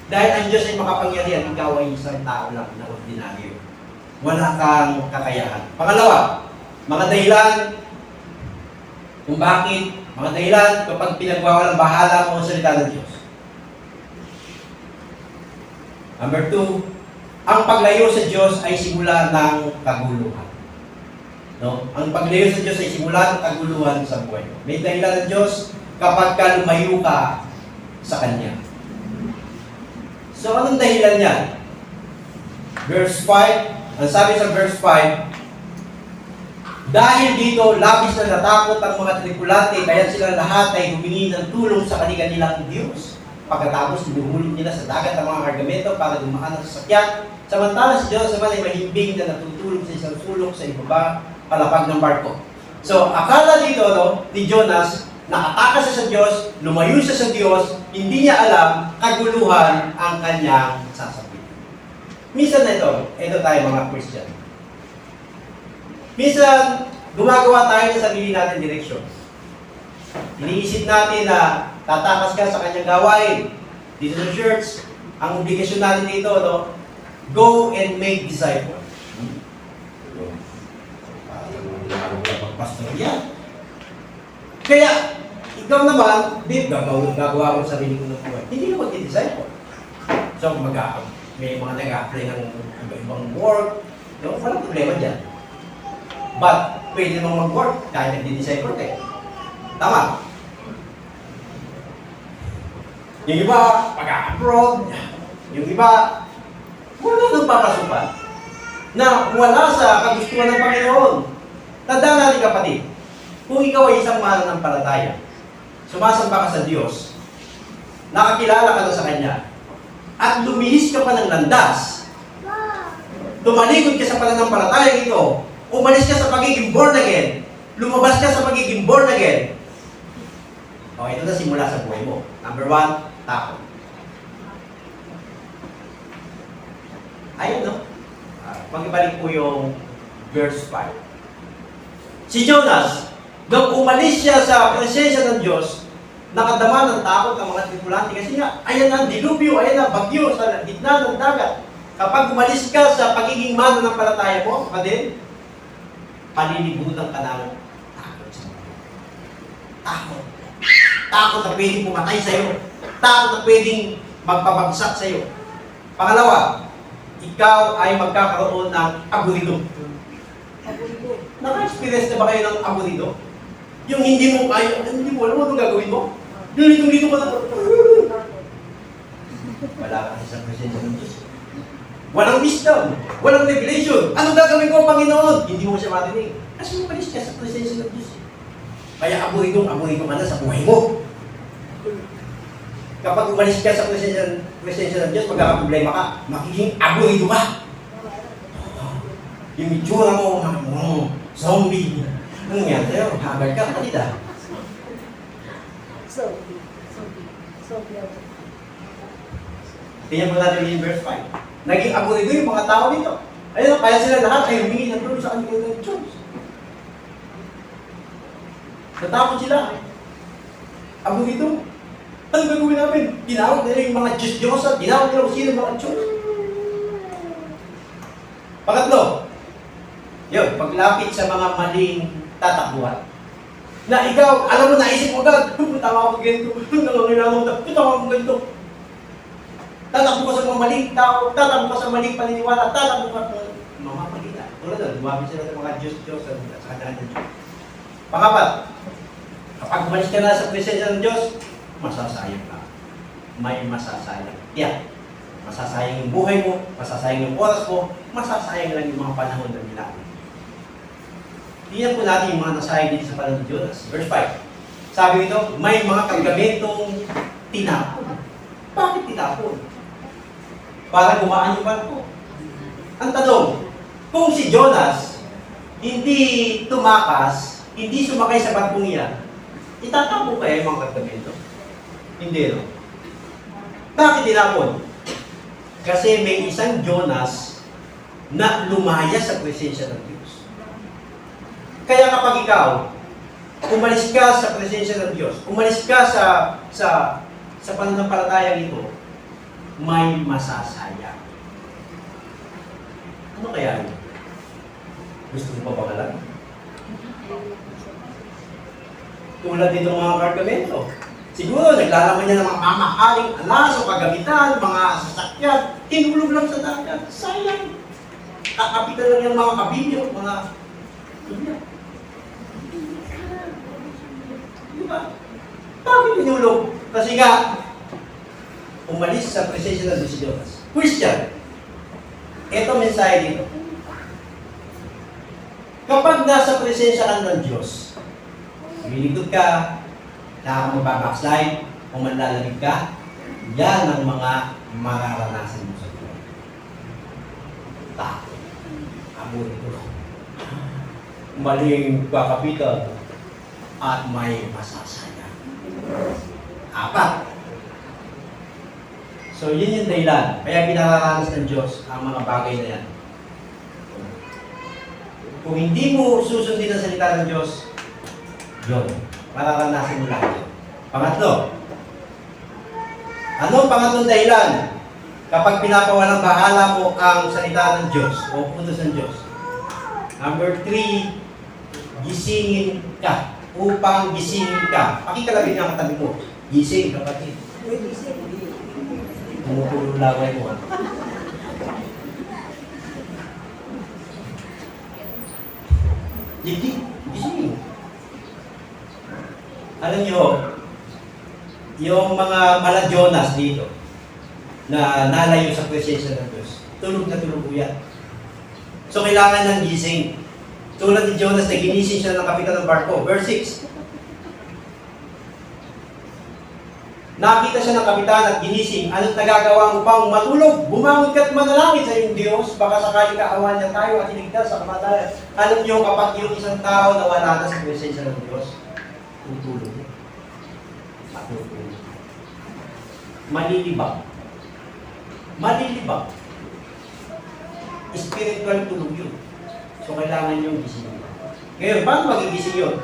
Dahil ang Diyos ay makapangyarihan, ikaw ay isang tao lang na ordinaryo. Wala kang kakayahan. Pangalawa, mga dahilan kung bakit, mga dahilan kapag pinagwawalang bahala mo ang salita ng Diyos. Number 2, ang paglayo sa Diyos ay simula ng kaguluhan. No? Ang paglayo sa Diyos ay simula ng kaguluhan sa buhay mo. May dahilan ng Diyos kapag ka lumayo ka sa Kanya. So, anong dahilan niya? Verse 5, ang sabi sa verse 5, dahil dito, labis na natakot ang mga tripulante, kaya sila lahat ay humingi ng tulong sa kanilang Diyos. Pagkatapos, hinuhulog nila sa dagat ang mga kargamento para dumaan ang sasakyan. Samantala si Jonas naman ay mahimbing na natutulog sa isang sulok sa ibaba palapag ng barko. So, akala dito ni Jonas, nakatakas siya sa Diyos, lumayo siya sa Diyos, hindi niya alam kaguluhan ang kanyang sasabihin. Minsan na ito tayo mga Christian. Minsan, gumagawa tayo ng sarili natin direksyon. Iniisip natin na tatakas ka sa kanyang gawain. Dito sa church, ang obligasyon natin dito, go and make disciples. Pastor yan. Kaya, ikaw naman, gagawa ko sa sarili ko ng buhay. Hindi ka mag-disciple. So, may mga nag-apply ng iba-ibang work. Walang problema dyan. But, pwede namang mag-work kahit nag-disciple kayo. Tama. Yung iba, mag-abroad. Yung iba, wala nang papasukan. Na wala sa kagustuhan ng Panginoon. Tandaan natin kapatid, kung ikaw ay isang mananampalataya, sumasamba ka sa Diyos, nakakilala ka na sa Kanya, at lumihis ka pa ng landas, tumalikod ka sa pananampalataya ito, umalis ka sa pagiging born again, lumabas ka sa pagiging born again, ito na simula sa buhay mo. Number 1, takot. Ayun, Mag-ibalik po yung verse 5. Si Jonas, nung umalis siya sa presensya ng Diyos, nakadama ng takot ang mga tripulante kasi nga, ayan ang dilubyo, ayan ang bagyo sa gitna ng dagat. Kapag umalis ka sa pagiging mananampalataya mo, kapatid, palilibutan ka ng takot sa mga. Takot. Takot na pwedeng pumatay sa'yo. Takot na pwedeng magpabagsak sa'yo. Pangalawa, ikaw ay magkakaroon ng aburido. Naka-experience na ba kayo ng aburido? Yung hindi mo kaya, hindi mo alam ano gagawin mo? Dito ka na. Wala kasi sa presensya ng Diyos. Walang wisdom, walang revelation. Ano gagawin ko, Panginoon? Hindi mo siya marinig. Kasi umalis ka sa presensya ng Diyos. Kaya aburido ka na sa buhay mo. Kapag umalis ka sa presensya ng Diyos, magkakaproblema ka, magiging aburido ka. Yung itsura mo, zombie. Ano yan? Tayo, hagal ka, kanida. Zombie. Tingnan mo natin yung verse 5. Naging aburido yung mga tao dito. Ayun, kaya sila lahat ay humingi ng tulong sa kanila ng Diyos. Natakot sila. Aburido. Ano gagawin namin? Tinawag nila yung mga Diyos-Diyosa, tinawag nila kung sino yung mga Diyos. Pangatlo, yun, paglapit sa mga maling tatakbuhan. Na ikaw, alam mo, naisip mo agad, tama ko ganito, nangangailangan mo, tama ko ganito. Tatakbo ka sa mga maling tao, tatakbo ka sa maling paniniwala, tatakbo ka sa mga pagkita. Tulad na, lumapit sila sa mga Diyos sa kanya ng Diyos. Pangapat, kapag umalis ka na sa presensya ng Diyos, masasayang ka. May masasayang. Yeah. Masasayang yung buhay mo, masasayang yung oras mo, masasayang lang yung mga panahon na nilapit. Tingnan po natin yung mga nasayang dito sa panahon ng Jonas. Verse 5. Sabi nito, may mga kagamentong tinapon. Bakit tinapon? Para gumaan yung barko. Ang tanong, kung si Jonas hindi tumakas, hindi sumakay sa barkong iyan, itatapo kaya yung mga kagamento? Hindi, no? Bakit tinapon? Kasi may isang Jonas na lumaya sa presensya ng Diyos. Kaya kapag ikaw, umalis ka sa presensya ng Diyos, umalis ka sa pananampalataya nito, may masasayang. Ano kaya yun? Gusto mo pa ba ka lang? Tulad dito ng mga kargamento. Siguro, naglalaman niya ng mga mamahaling alas o kagamitan, mga sasakyan, tinulog lang sa dagat. Sayang. Kakapitan lang yung mga kabilyo, mga... Diba? Bakit tinulog? Kasi nga, umalis sa presensya ng Diyos si Jonas. Christian, ito mensahe dito. Kapag nasa presensya ka ng Diyos, lumilingkod ka, na magbabackslide, o man, yan ang mga mararanasan mo sa buhay. takot. Amor ito. Maling kakapitan at may masasaya. 4. So, yun yung dahilan. Kaya pinararanas ng Diyos ang mga bagay na yan. Kung hindi mo susundin ang salita ng Diyos, yun, mararanasan mo lahat yun. Pangatlo, ano ang pangatlong dahilan? Kapag pinapawalang bahala mo ang salita ng Diyos o utos ng Diyos. Number 3, gisingin ka. Upang gisingin ka. Pakikalagay niya ang katabi mo. Gising, kapatid. Tumutulo laway mo. Gising. Alam nyo, yung mga Jonas dito, na nalayo sa presensya ng Diyos, tulog na tulog yan. So, kailangan ng gising. Tulad ni Jonas na ginising siya ng kapitan ng barko. Verse 6. Nakita siya ng kapitan at ginising. Ano't nagagawa mo pang matulog? Bumangon ka't manalangin sa iyong Diyos. Baka sakali kaawan niya tayo at iligtas sa kamatayan. Alam niyo kapag yung isang tao na wala na sa presensya ng Diyos, tutulog niya. Matutulog. Malilibang. Spiritual tulog yun. So, kailangan yung gising. Ngayon, paano magigising yun?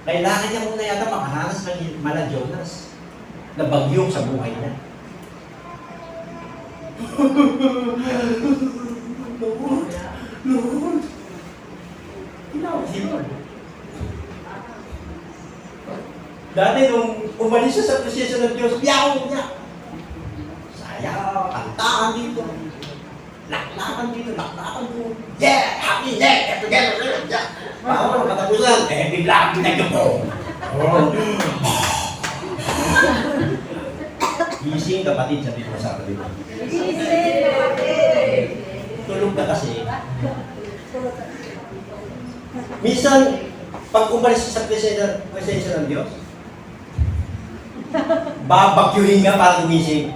Kailangan niya muna yata makaranas ng Jonas na bagyo sa buhay niya. Lord, tinawag si Lord. Dati nung umalis siya sa presensya ng Diyos, piyaw niya. Sayaw, kantaan dito. Laklakan dito. Yeah! Happy! Yeah! Get together! Yeah! Paano katapusan? Bigla pinagyo ko. Gising kapatid, sabi ko sa kapatid. Tulog ka kasi. Minsan, pag umalis sa presensya ng Diyos, babagyuhin ka para gumising.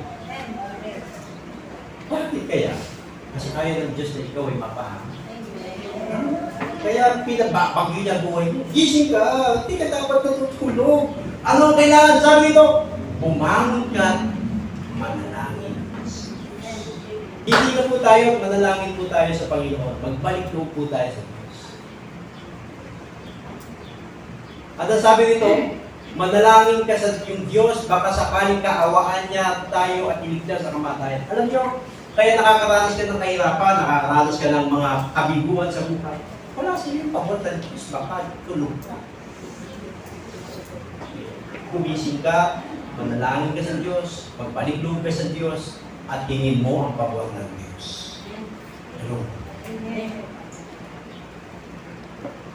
Bakit kaya? Kasi ayaw ng Diyos na ikaw ay mapahang. Kaya pinababagyo niya buhay mo. Gising ka! Hindi ka dapat natutulog. Ano ang kailangan? Sabi ito, bumangon ka, manalangin. Hindi na po tayo, manalangin po tayo sa Panginoon. Magbalik po tayo sa Diyos. At ang sabi nito, manalangin ka sa yung Diyos, baka sakaling kaawaan niya tayo at iligtas sa kamatayan. Alam niyo, kaya nakakaranas ka ng kahirapan, nakakaranas ka ng mga kabiguan sa buhay. Wala sa iyo pabot ng Diyos, baka tulog ka. Kumising ka, manalangin ka sa Diyos, magbalik loob ka sa Diyos, at hingin mo ang pabor ng Diyos. Hello.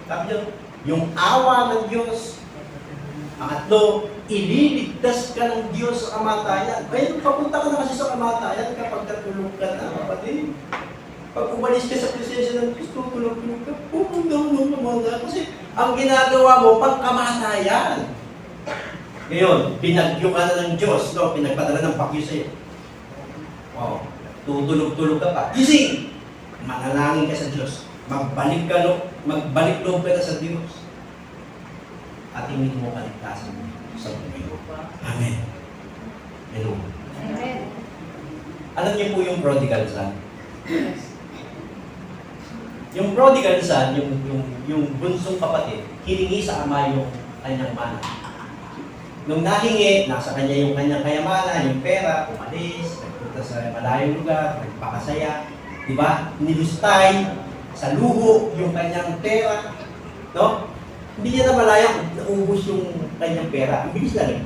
Sabi niyo, yung awa ng Diyos, pangatlo, ililigtas ka ng Diyos sa kamatayan. Ngayon, papunta ka na kasi sa kamatayan kapag natulog ka na, kapatid. Pag umalis ka sa presensya ng Diyos, tutulog-tulog ka, pupunta mo ng kamatayan. Kasi ang ginagawa mo, pagkamatayan. Ngayon, pinagyo ka na ng Diyos, no? Pinagpadala ng bagyo sa'yo. Wow. Tutulog-tulog ka pa. Gising! Manalangin ka sa Diyos. Magbalik loob ka na sa Diyos. At hingin mo kaligtasan sa buhay mo. Amen. Hello. Amen. Alam niyo po yung prodigal son? Yung prodigal son, yung bunsong kapatid, hiningi sa ama yung kanyang mana. Nung nahingi, nasa kanya yung kanyang kayamanan, yung pera, umalis, nagpunta sa malayong lugar, nagpakasaya, di ba? Nilustay sa luho yung kanyang pera, no? Hindi niya na malayang naubos yung kanyang pera. Ang bilis lang eh.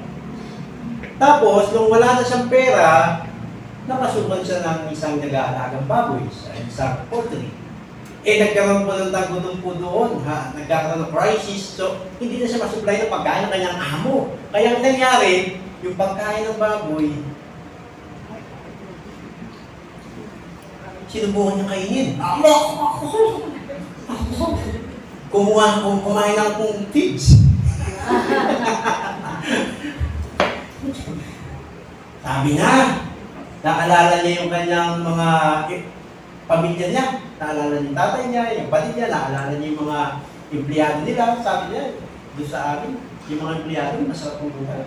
Tapos, nung wala na siyang pera, nakasukan siya ng isang nag-aalagang baboy sa isang poultry. Nagkaroon po ng tagutom po doon, nagkaroon ng crisis. So, hindi na siya masupply ng pagkain ng kanyang amo. Kaya ang nangyari, yung pagkain ng baboy, sinubukan niya kainin. Kumain ng kung pigs. Sabi na, nakalala niya yung kanyang mga pamilya niya. Naalala niya yung tatay niya, yung kapatid niya, naalala niya yung mga empleyado nila. Sabi niya, doon sa amin, yung mga empleyado, masarap ang buhay.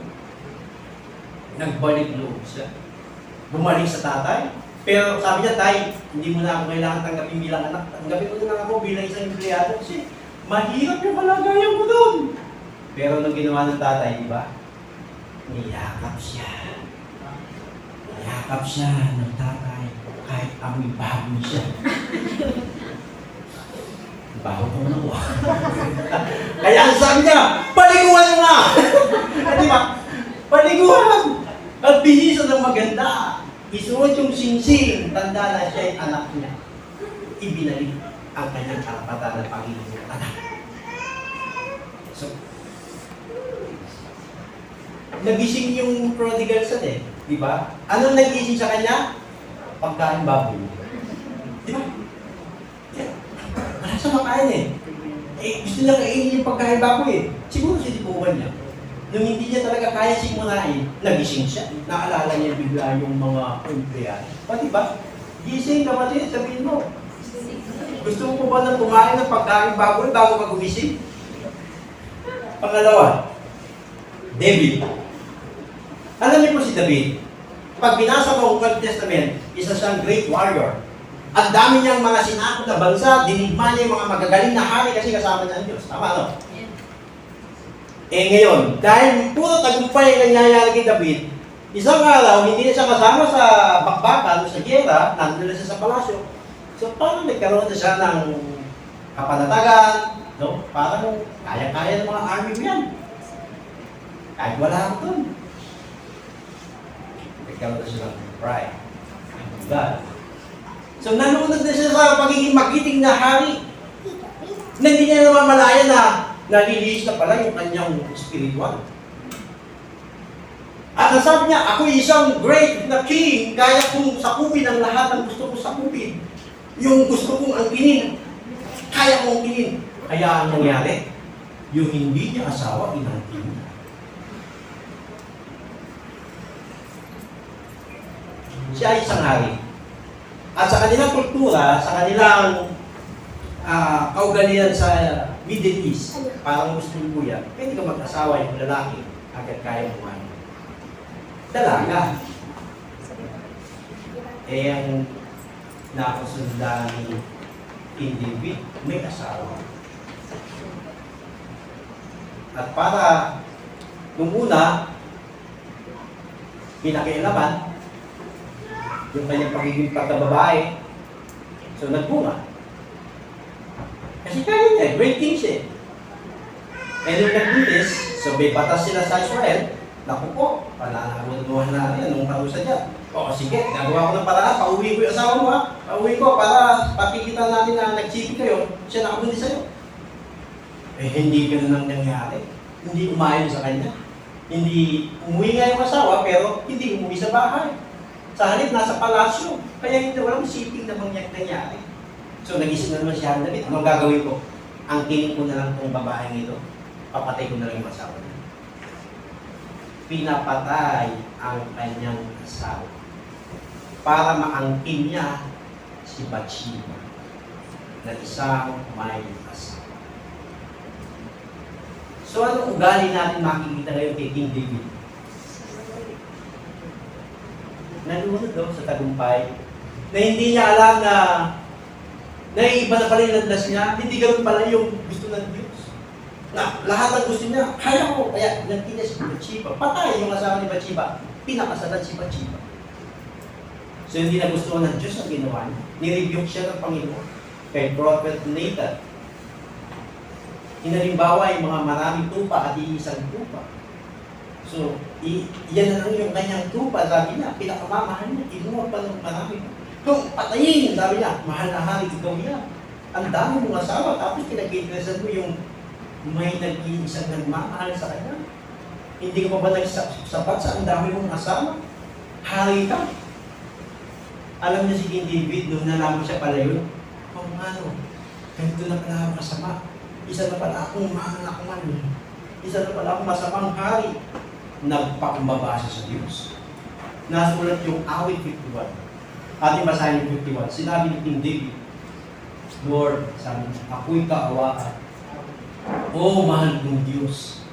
Nagbalik loob siya. Bumalik sa tatay. Pero sabi niya, tay, hindi mo na ako kailangan tanggapin bilang anak. Tanggapin ko na lang ako bilang isang empleyado kasi mahirap yung kalagayan ko doon. Pero nung ginawa ng tatay, di ba? Niyakap siya. Niyakap siya ng tatay kahit amoy baboy siya. Baho ko na ko. Kaya ang sabi niya, paliguan mo nga! Di ba? Paliguan! At bihisa ng maganda. Isuot yung singsing, tanda na siya yung anak niya. Ibinalik ang kanyang karapatan ng Panginoon anak. So, nagising yung prodigal son eh, di ba? Anong nagising sa kanya? Pagkain baboy. Di ba? Wala sa makain eh. Gusto niya kainin yung pagkain baboy eh. Siguro sinipukan niya. Nung hindi niya talaga kaya simunain, nagising siya. Naalala niya bigla yung mga empleyado. Pati ba? Gising kapatid, sabihin mo. Gusto mo ba na kumain ng pagkain baboy bago ka gumising? Pangalawa, David. Alam niyo po si David, pag binasa mo ang Old Testament, isa siyang great warrior. Ang dami niyang mga sinakop na bansa, dinigma niya yung mga magagaling na hari kasi kasama niya ang Diyos. Tama, no? Ngayon, dahil puro tagumpay ang nangyayari kay David, isang araw, hindi na siya kasama sa bakbakan o sa giyera, nandun na siya sa palasyo. So, parang nagkaroon na siya ng kapanatagan, no? Parang kaya-kaya ng mga army mo yan. Kahit wala ako dun. Nagkaroon na siya ng pride. God. So, nalunod na siya sa pagiging magiting na hari. Na hindi niya naman malaya na nalilihis na pala yung kanyang spiritual. At nasabi niya, ako isang great na king, kaya kong sakupin ang lahat ng gusto kong sakupin. Yung gusto kong angkinin, kaya kong angkinin. Kaya ang nangyari, yung hindi niya asawa, inangkin niya. Siya ay isang hari. At sa kanilang kultura, sa kanilang kaugalian sa Middle East, parang Muslim po yan, pwede ka mag-asawa yung lalaki, agad kaya kumain. Dalaga. Ang nakasundan ni King David, may asawa. At para nung una, pinakialaman yung kanyang pagiging pagkababae, so nagbunga. Kasi kaya niya, great king siya. Nung nagbuntis, so may batas sila sa Israel, naku po, pananaguan na rin, anong karusa dyan? O sige, nagawa ko ng paraan, pauwi ko yung asawa mo ha, pauwi ko para pakikita natin na nagsipin kayo, siya nakabuntis sa'yo. Hindi ganun ang nangyari. Hindi umayon sa kanya. Hindi umuwi nga yung asawa, pero hindi umuwi sa bahay. Sa halip, nasa palasyo. Kaya hindi walang siping na nangyari. So, nagising na naman siya, David, anong gagawin ko? Ang kining ko na lang itong babaeng ito, papatay ko na lang yung asawa niya. Pinapatay ang kanyang asawa para maangkin niya si Bathsheba na isang may asawa. So, anong ugali natin makikita ngayon kay King David? Nalunod daw sa tagumpay na hindi niya alam na iba na pala yung landas niya, hindi ganoon pala yung gusto ng Diyos. Na lahat ng gusto niya, kaya ko, kaya nagkita si Bathsheba. Patay yung asawa ni Bathsheba, pinakasalan si Bathsheba. So hindi na gusto ng Diyos ang ginawa niya. Nirebuke siya ng Panginoon kay Prophet Nathan. Inalimbawa yung mga maraming tupa at iisang tupa. So, yan na lang yung kanyang tupa, sabi niya, pinakamamahal niya, inuwa pa ng marami. Kung patayin, sabi niya, mahal na hari, ikaw yan. Ang dami mong asawa, tapos pinag-interesan mo yung may nag-iisang nagmamahal sa kanya. Hindi ka pa ba nagsapat sa ang dami mong asawa? Hari ka. Alam niya si King David, nung nalaman siya pala yun, kung ano, ganito na pala ako masama. Isa na pala akong mahal. Isa na pala akong masamang hari. Nagpakumbaba siya sa Diyos. Nasulat yung awit 51. Ating basahin yung 51. Sinabi ni King David, Lord, sabi niya, ako'y kaawaan. O mahal kong Diyos,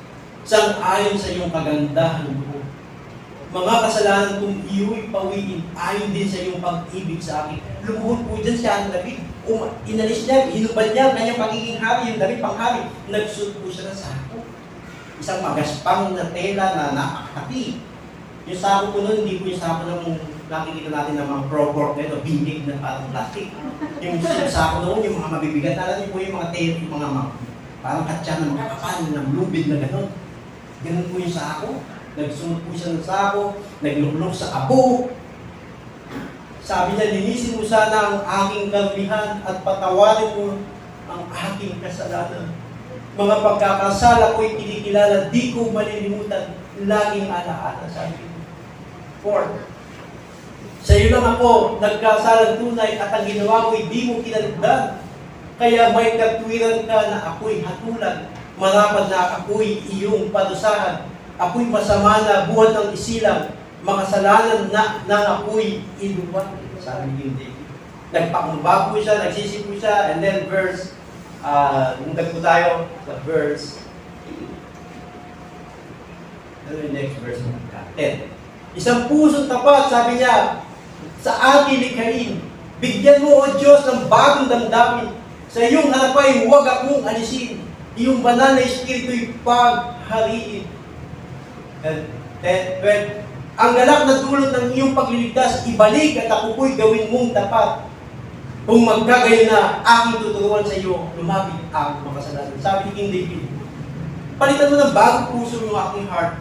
sang-ayon sa iyong kagandahan mo. Mga kasalanan kong iyo'y pawiin, ayon din sa iyong pag-ibig sa akin. Lumuhod po dyan siya ang David. Inalis niya, hinubad niya ang kanyang pagiging hari, yung David panghari. Nagsuot po siya ng sako. Isang magaspang na tela na nakakati. Yung sako po nun, hindi po yung sako ng nakikita natin ng mga pro-pork na ito, binig na parang plastic. Yung sako noon, yung mga mabibigat, alam niyo po yung mga tela, yung mga parang katsa na mga kapal, ng lubid na gano'n. Ganun po yung sako. Nagsunod po siya ng sako, nagluklok sa abo. Sabi niya, linisin mo sana ang aking karamihan at patawarin mo ang aking kasalanan. Mga pagkakasala ko'y kinikilala, di ko malilimutan, laging alaala, sabi ko. 4. Sa iyo lang ako, nagkasalang tunay at ang ginawa ko'y di mo kinalugdan. Kaya may katwiran ka na ako'y hatulan, marapat na ako'y iyong padusahan. Ako'y masama na buhat ng isilang, makasalanan na ako'y iluwan. Sabi ni David. Nagpakumbaba po siya, nagsisi po siya, and then verse, mundag po tayo sa verse, ano yung next verse? 10. Isang pusong tapat, sabi niya, sa aking likhain, bigyan mo, O Diyos, ng bagong damdamin. Sa iyong harapan, huwag akong alisin. Iyong banal na espiritu'y paghariin. Ang galak na dulot ng iyong pagliligtas, ibalik at ako po'y gawin mong tapat. Kung magkagayon na aking tuturuan sa iyo, lumapit ang makasalanan. Sabi ni King David, palitan mo ng bagong puso yung aking heart.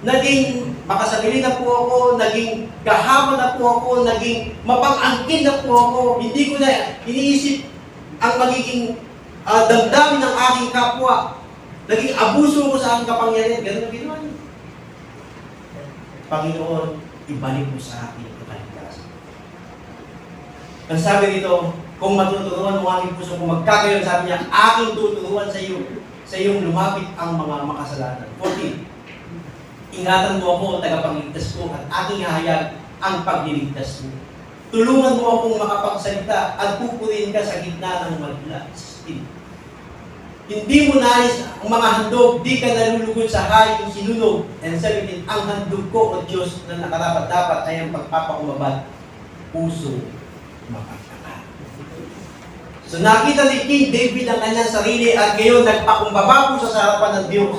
Naging makasagili na po ako, naging kahama na po ako, naging mapang-angkin na po ako. Hindi ko na iniisip ang magiging damdamin ng aking kapwa. Naging abuso ko sa aking kapangyarihan. Ganun ang ginawa niya. Panginoon, ibalik mo sa akin ang kaligtasan. Ang sabi dito, kung matuturuan mo aking puso, kung magkakayon, sabi niya, aking tuturuan sa iyong lumapit ang mga makasalanan. 14. Ingatan mo ako, tagapagligtas ko, at aking hahayag ang pagliligtas mo. Tulungan mo akong makapagsalita at pupurihin ka sa gitna ng magla. 16. Hindi mo nais ang mga handog, di ka nalulugod sa hayong sinunog. And 17, ang handog ko, O Diyos, na nakarapat-dapat ay ang pagpapakumabat, puso, mapagtapat. So nakita ni King David ang kanyang sarili at ngayon nagpakumbaba po sa harapan ng Diyos.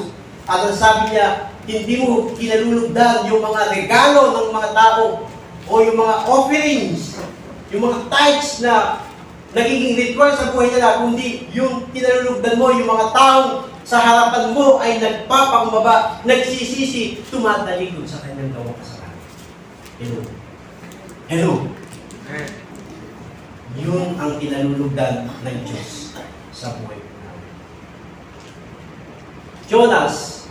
At ang sabi niya, hindi mo kinalulugdan yung mga regalo ng mga tao o yung mga offerings, yung mga tithes na nagiging ritual sa buhay nila, kundi yung kinalulugdan mo, yung mga taong sa harapan mo ay nagpapakumbaba, nagsisisi, tumatalikod sa kanyang gawang kasalanan. Hello. Hello. Yun ang kinalulugdan ng Diyos sa buhay mo. Jonas,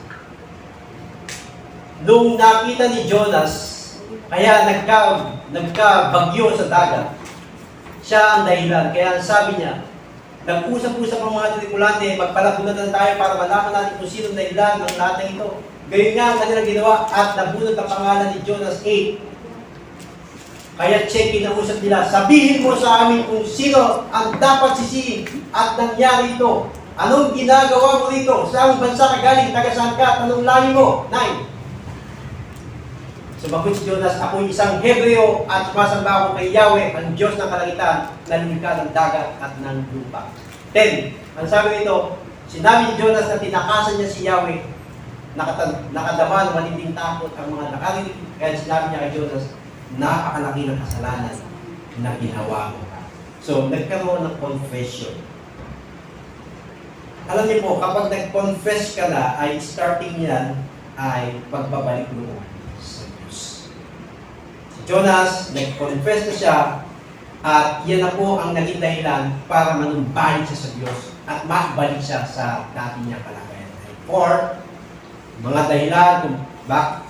nung nakita ni Jonas, kaya nagkabagyo sa dagat, siya ang dahilan. Kaya sabi niya, nag-usap-usap ang mga tripulante, magpalagunan tayo para malaman natin kung sino dahilan ng lahat ng ito. Gayon nga ang kanilang ginawa at nabunot ang pangalan ni Jonas 8. Kaya check, kinausap nila, sabihin mo sa amin kung sino ang dapat sisihin at nangyari ito. Anong ginagawa mo rito? Saan bansa ka galing? Taga saan ka? Anong lahi mo? 9. Sumagot si Jonas, ako'y isang Hebreo at sumasamba ako kay Yahweh, ang Diyos ng kalangitan, na lumikha ng dagat at ng lupa. 10. Ang sabi nito, sinabi ni Jonas na tinakasan niya si Yahweh, nakadama ng matinding takot ang mga nakarinig. Kaya sinabi niya kay Jonas, napakalaki ng kasalanan na ginawa mo. So, nagkaroon ng confession. Alam niyo po, kapag nag-confess ka na, ay starting yan ay pagbabalik loob sa Diyos. Si Jonas, nag-confess na siya at yan na po ang naging dahilan para manumbalik siya sa Diyos at makabalik siya sa dati niya kalagayan. Or, mga dahilan kung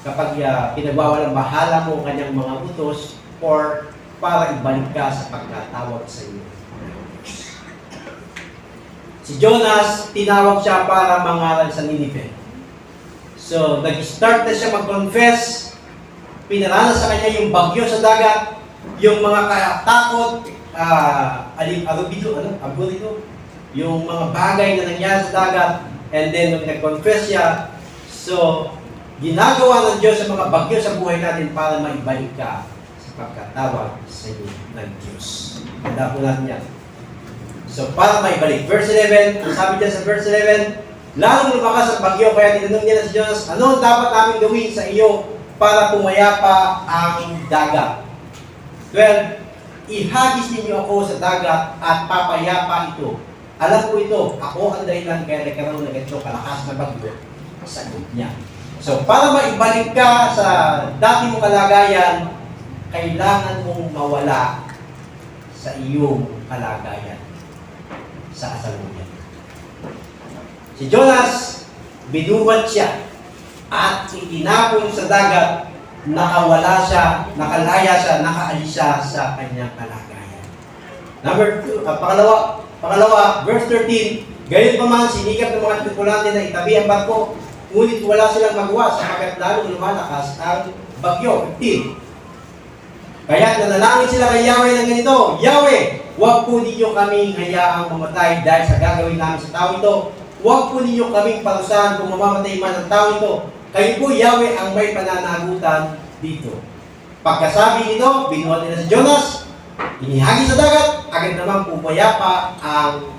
kapag pinagwawalang bahala mo ang kanyang mga utos or para ibalik ka sa pagkatawag sa iyo. Si Jonas, tinawag siya para mangaral sa Nineveh. So, nag-start na siya mag-confess, pinaranas sa kanya yung bagyo sa dagat, yung mga takot, abulido, yung mga bagay na nangyari sa dagat, and then nung nag-confess siya, so, ginagawa ng Diyos sa mga bagyo sa buhay natin para maibalik ka sa pagkatawag sa iyo ng Diyos. Tanda po natin yan. So, para maibalik. Verse 11, ang sabi dyan sa verse 11, lalong lumakas ang bagyo, kaya tinanong niya na si Diyos, ano dapat namin gawin sa iyo para pumayapa ang dagat? 12, ihagis ninyo ako sa dagat at papayapa ito. Alam ko ito, ako ang dahilan kaya nagkaroon ng ito kalakas na bagyo. Sagot niya. So, para maibalik ka sa dati mong kalagayan, kailangan mong mawala sa iyong kalagayan sa kasalukuyan. Si Jonas, binuwat siya at itinapon sa dagat, nakawala siya, nakalaya siya, nakaalis siya sa kanyang kalagayan. Number 2, pangalawa, verse 13, gayon pa man sinikap ng mga tripulante na itabi ang barko, ngunit wala silang magawa sapagkat lalong lumalakas ang bagyo. 15. Kaya nanalangin sila kay Yahweh ng ganito, Yahweh, huwag po ninyo kaming hayaang mamatay dahil sa gagawin namin sa tao ito. Huwag po ninyo kaming parusahan kung mamamatay man ang tao ito. Kayo po, Yahweh, ang may pananagutan dito. Pagkasabi nito, binuhat nila si Jonas, inihagis sa dagat, agad naman pumayapa ang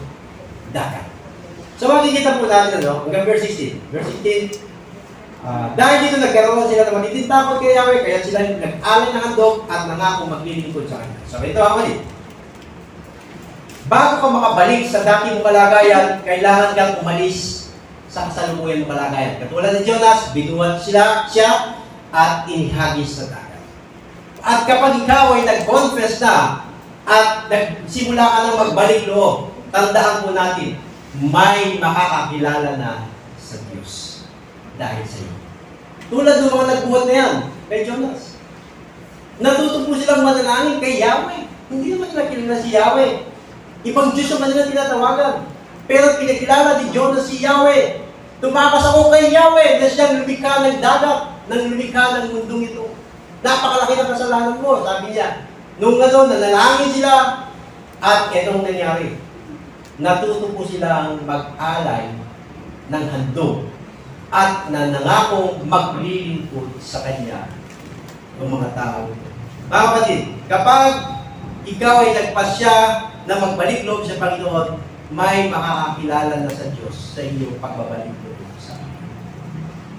dagat. So makikita po natin hanggang verse 16. Verse 16, dahil dito nagkaroon sila ng matitinding takot kay Yahweh, kaya sila nag-alay ng handog at nangako maglilingkod sa kanya. So ito ang mali. Bago ka makabalik sa dati mong kalagayan, kailangan kang umalis sa kasalukuyan mong kalagayan. Katulad ni Jonas, binuhat siya at inihagis sa dagat. At kapag ikaw ay nag-confess na at nagsimula ka ng magbalik loob, tandaan po natin, may makakakilala na sa Diyos dahil sa iyo. Tulad ng mga nagbuhat na yan kay Jonas. Natuto po silang manalangin kay Yahweh. Hindi naman nila kilala si Yahweh. Ibang Diyos naman nila tinatawagan. Pero pinakilala ni Jonas si Yahweh. Tumakas ako kay Yahweh dahil siyang lumikha ng dagat, nang lumikha ng mundong ito. Napakalaki na kasalanan mo, sabi niya. Nung nanalangin sila, at etong nangyari. Natuto po silang mag-alay ng handog at nangakong maglilingkod sa Kanya ng mga tao. Mga kapatid, kapag ikaw ay nagpasya na magbalik loob sa Panginoon, may makakakilala na sa Diyos sa iyong pagbabalik loob sa Kanya.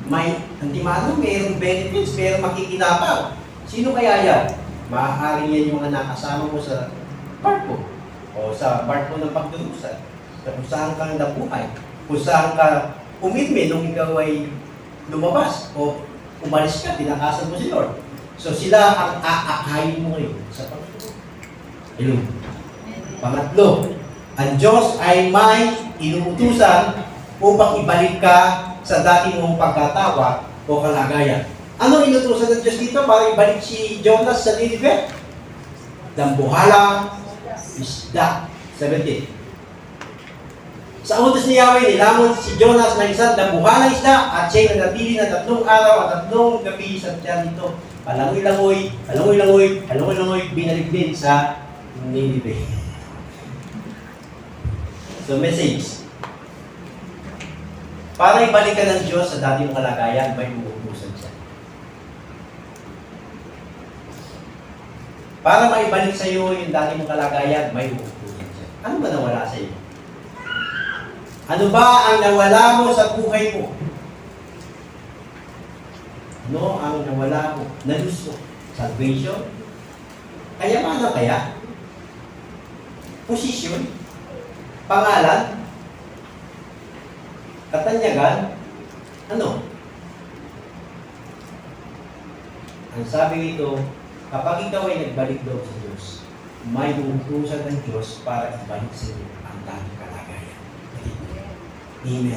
May, antimano, mayroong benefits, mayroong makikinabang. Sino kaya yan? Maaaring yan yung mga nakasama mo sa barko o sa barko ng pagdurusan, kung saan ka nabuhay, kung saan ka umidmi nung ikaw ay lumabas o umalis ka, tinakasan mo si Lord. So sila ang aakayin mo ngayon sa Panginoon. Hello. Pangatlo, ang Diyos ay may inuutusan upang ibalik ka sa dati mong pagkatawa o kalagayan. Ano inutusan ng Diyos dito para ibalik si Jonas sa Nineveh? Dambuhala, isda. 17. Sa utos ni Yahweh, nilamon si Jonas ng isang dambuhalang isda at siya'y nanatili na 3 araw at 3 gabi sa tiyan nito. Palangoy-langoy, palangoy-langoy, palangoy-langoy, binalik din sa Nineveh. So, message. Para ibalik ka ng Diyos sa dati mong kalagayan, may uutusan siya. Para maibalik sa iyo yung dati mong kalagayan, may uutusan siya. Ano ba nawala sa iyo? Ano ba ang nawala mo sa buhay mo? Ano ang nawala mo? Naluso? Salvation? Kayamanan kaya? Posisyon? Pangalan? Katanyagan? Ano? Ang sabi nito, kapag ikaw ay nagbalik daw sa Diyos, may uutusan ng Diyos para ibalik sa iyo ang dating kalagayan. Amen.